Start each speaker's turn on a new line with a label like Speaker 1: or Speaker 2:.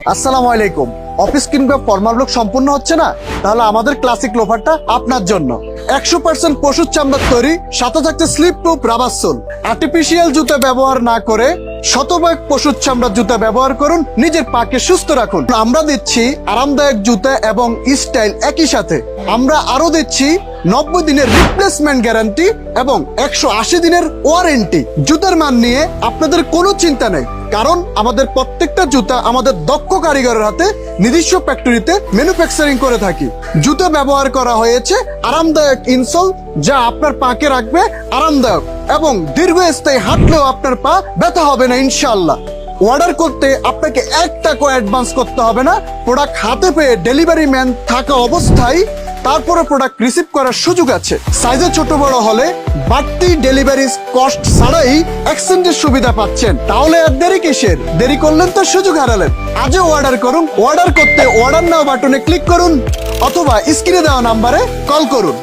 Speaker 1: আসসালামু আলাইকুম। অফিস কিংবা ফর্মাল লুক সম্পূর্ণ হচ্ছে না, তাহলে আমাদের ক্লাসিক লোফারটা আপনার জন্য। 100% পশুর চামড়ার তৈরি, সাথে থাকতে slip proof rubber sole. Artificial জুতা ব্যবহার না করে শতভাগ পশুর চামড়ার জুতা ব্যবহার করুন, নিজের পাকে সুস্থ রাখুন। আমরা দিচ্ছি আরামদায়ক জুতা এবং স্টাইল একই সাথে। আমরা আরো দিচ্ছি 90 দিনের রিপ্লেসমেন্ট গ্যারান্টি এবং 180 দিনের ওয়ারেন্টি। জুতার মান নিয়ে আপনাদের কোনো চিন্তা নেই, কারণ আমাদের প্রত্যেকটা জুতা আমাদের দক্ষ কারিগরের হাতে নিজস্ব ফ্যাক্টরিতে ম্যানুফ্যাকচারিং করে থাকি। জুতো ব্যবহার করা হয়েছে আরামদায়ক ইনসোল, যা আপনার পাকে রাখবে আরামদায়ক এবং দীর্ঘস্থায়ী হাঁটলেও আপনার পা ব্যথা হবে না ইনশাআল্লাহ। অর্ডার করতে আপনাকে 1 টাকা অ্যাডভান্স করতে হবে না। প্রোডাক্ট হাতে পেয়ে ডেলিভারি ম্যান থাকা অবস্থায় তারপরে প্রোডাক্ট রিসিভ করার সুযোগ আছে। সাইজে ছোট বড় হলে বাড়তি ডেলিভারি কস্ট ছাড়াই এক্সচেঞ্জের সুবিধা পাচ্ছেন। তাহলে আর দেরি কিসের? দেরি করলেন তো সুযোগ হারালেন। আজও অর্ডার করুন। অর্ডার করতে অর্ডার নাও বাটনে ক্লিক করুন অথবা স্ক্রিনে দেওয়া নাম্বারে কল করুন।